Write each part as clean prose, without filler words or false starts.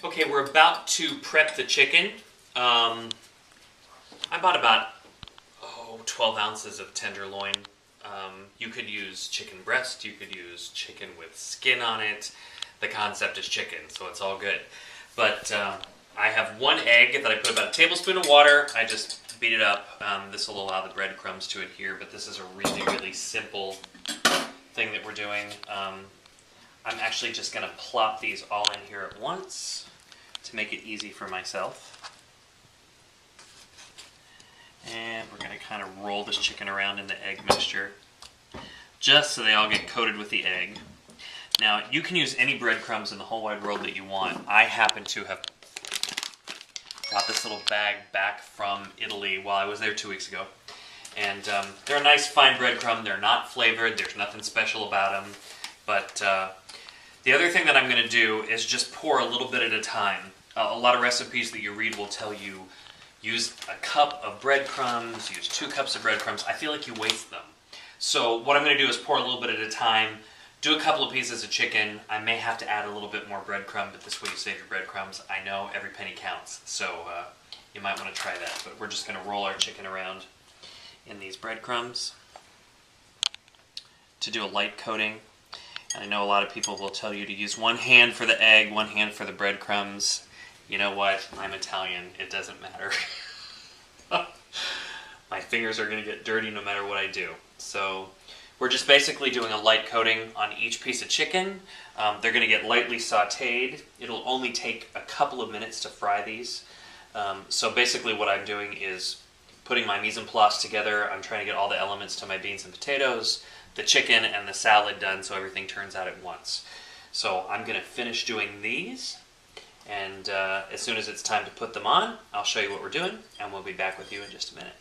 Okay, we're about to prep the chicken. I bought about 12 ounces of tenderloin. You could use chicken breast, you could use chicken with skin on it. The concept is chicken, so it's all good. But I have one egg that I put about a tablespoon of water. I just beat it up. This will allow the breadcrumbs to adhere, but this is a really, really simple thing that we're doing. I'm actually just going to plop these all in here at once to make it easy for myself. And we're going to kind of roll this chicken around in the egg mixture, just so they all get coated with the egg. Now, you can use any breadcrumbs in the whole wide world that you want. I happen to have bought this little bag back from Italy while I was there 2 weeks ago. And they're a nice fine breadcrumb. They're not flavored. There's nothing special about them. But the other thing that I'm going to do is just pour a little bit at a time. A lot of recipes that you read will tell you use a cup of breadcrumbs, use 2 cups of breadcrumbs. I feel like you waste them. So what I'm going to do is pour a little bit at a time, do a couple of pieces of chicken. I may have to add a little bit more breadcrumb, but this way you save your breadcrumbs. I know every penny counts, so you might want to try that. But we're just going to roll our chicken around in these breadcrumbs to do a light coating. I know a lot of people will tell you to use one hand for the egg, one hand for the breadcrumbs. You know what? I'm Italian. It doesn't matter. My fingers are going to get dirty no matter what I do. So we're just basically doing a light coating on each piece of chicken. They're going to get lightly sautéed. It'll only take a couple of minutes to fry these. So basically what I'm doing is putting my mise en place together. I'm trying to get all the elements to my beans and potatoes, the chicken, and the salad done so everything turns out at once. So I'm going to finish doing these, and as soon as it's time to put them on, I'll show you what we're doing, and we'll be back with you in just a minute.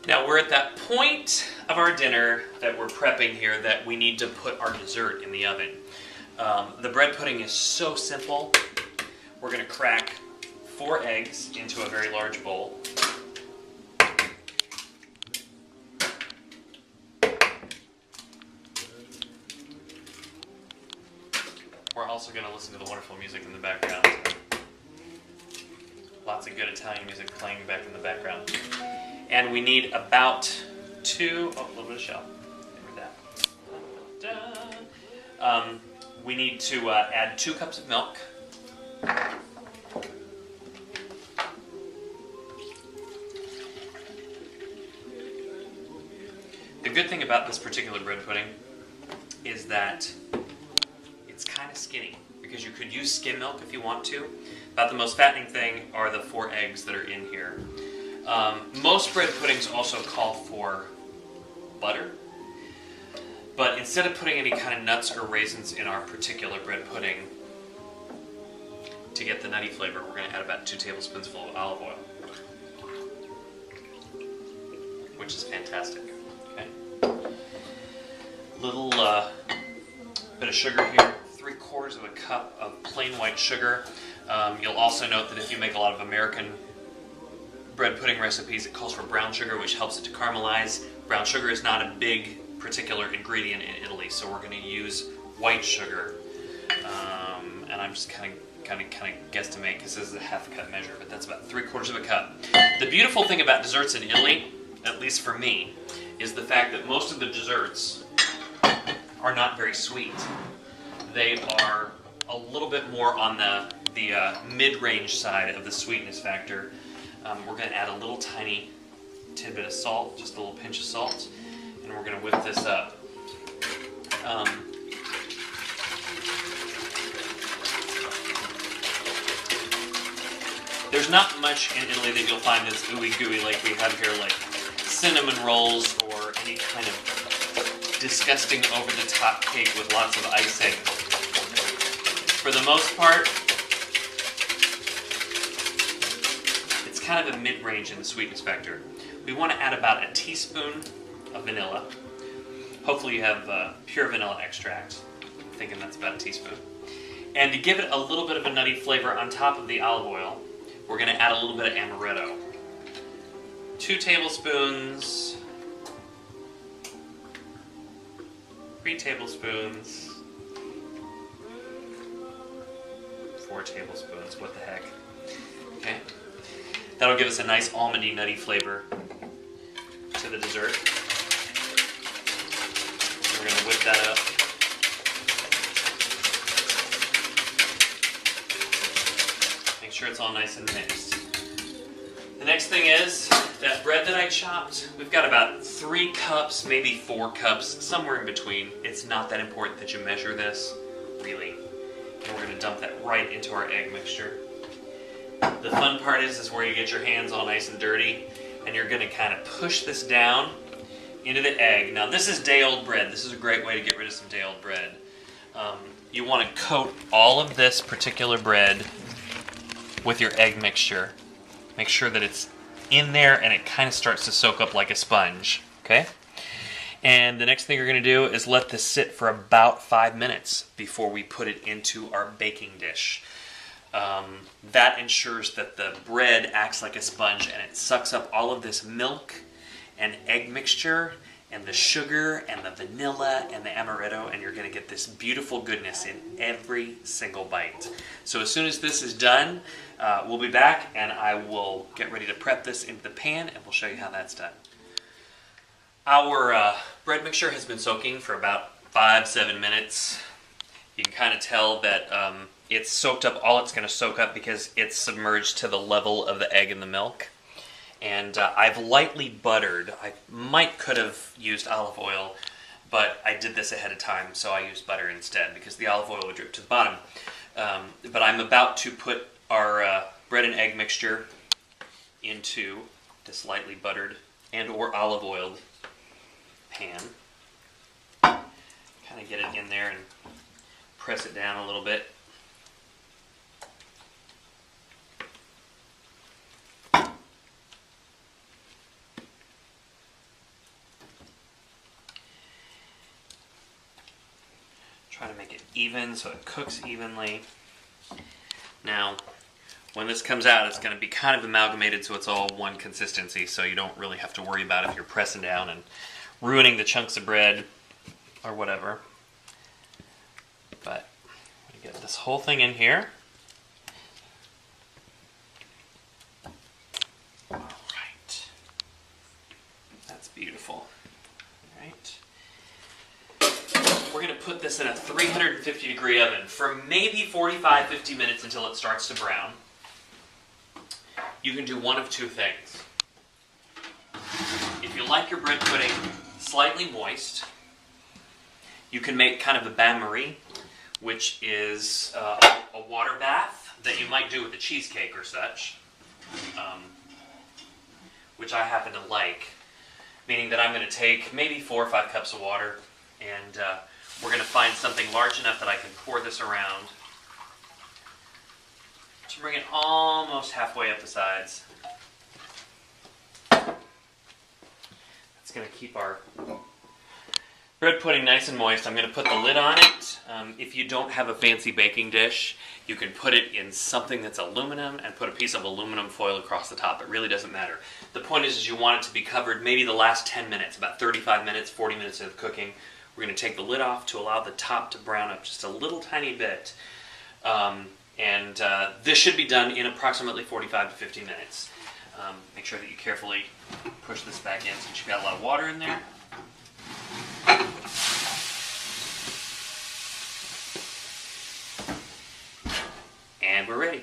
Now we're at that point of our dinner that we're prepping here that we need to put our dessert in the oven. The bread pudding is so simple. We're going to crack 4 eggs into a very large bowl. We're also going to listen to the wonderful music in the background. Lots of good Italian music playing back in the background. And we need about 2, a little bit of shell. We need to add 2 cups of milk. The good thing about this particular bread pudding is that it's kind of skinny, because you could use skim milk if you want to. About the most fattening thing are the 4 eggs that are in here. Most bread puddings also call for butter, but instead of putting any kind of nuts or raisins in our particular bread pudding, to get the nutty flavor, we're going to add about 2 tablespoons full of olive oil, which is fantastic. Okay, little bit of sugar here, 3/4 of a cup of plain white sugar. You'll also note that if you make a lot of American bread pudding recipes, it calls for brown sugar, which helps it to caramelize. Brown sugar is not a big particular ingredient in Italy, so we're going to use white sugar. And I'm just kind of guesstimate, because this is a half cup measure, but that's about 3/4 of a cup. The beautiful thing about desserts in Italy, at least for me, is the fact that most of the desserts are not very sweet. They are a little bit more on the mid-range side of the sweetness factor. We're going to add a little tiny tidbit of salt, just a little pinch of salt, and we're going to whip this up. There's not much in Italy that you'll find that's ooey gooey like we have here, like cinnamon rolls or any kind of disgusting over-the-top cake with lots of icing. For the most part, it's kind of a mid-range in the sweetness factor. We want to add about a teaspoon of vanilla. Hopefully you have pure vanilla extract. I'm thinking that's about a teaspoon. And to give it a little bit of a nutty flavor on top of the olive oil, we're going to add a little bit of amaretto. 2 tablespoons 3 tablespoons. 4 tablespoons, what the heck. Okay. That'll give us a nice almondy, nutty flavor to the dessert. We're going to whip that up. Make sure it's all nice and mixed. The next thing is that bread that I chopped. We've got about 3 cups, maybe 4 cups, somewhere in between. It's not that important that you measure this, really. And we're going to dump that right into our egg mixture. The fun part is where you get your hands all nice and dirty, and you're going to kind of push this down into the egg. Now this is day-old bread. This is a great way to get rid of some day-old bread. You want to coat all of this particular bread with your egg mixture. Make sure that it's in there and it kind of starts to soak up like a sponge, okay? And the next thing you're going to do is let this sit for about 5 minutes before we put it into our baking dish. That ensures that the bread acts like a sponge and it sucks up all of this milk and egg mixture and the sugar and the vanilla and the amaretto, and you're going to get this beautiful goodness in every single bite. So as soon as this is done, we'll be back and I will get ready to prep this into the pan and we'll show you how that's done. Our bread mixture has been soaking for about 5-7 minutes. You can kind of tell that it's soaked up all it's going to soak up because it's submerged to the level of the egg and the milk. And I've lightly buttered. I could have used olive oil, but I did this ahead of time, so I used butter instead because the olive oil would drip to the bottom. But I'm about to put our bread and egg mixture into this lightly buttered and or olive oiled pan. Kind of get it in there and press it down a little bit. Try to make it even so it cooks evenly. Now, when this comes out, it's going to be kind of amalgamated so it's all one consistency, so you don't really have to worry about if you're pressing down and ruining the chunks of bread or whatever. But I'm going to get this whole thing in here. All right. That's beautiful. All right. We're going to put this in a 350 degree oven for maybe 45-50 minutes until it starts to brown. You can do one of 2 things. If you like your bread pudding slightly moist, you can make kind of a bain-marie, which is a water bath that you might do with a cheesecake or such, which I happen to like, meaning that I'm going to take maybe 4 or 5 cups of water, and we're going to find something large enough that I can pour this around to bring it almost halfway up the sides. That's going to keep our bread pudding nice and moist. I'm going to put the lid on it. If you don't have a fancy baking dish, you can put it in something that's aluminum and put a piece of aluminum foil across the top. It really doesn't matter. The point is you want it to be covered maybe the last 10 minutes, about 35 minutes, 40 minutes of cooking. We're going to take the lid off to allow the top to brown up just a little tiny bit. This should be done in approximately 45 to 50 minutes. Make sure that you carefully push this back in since you've got a lot of water in there. And we're ready.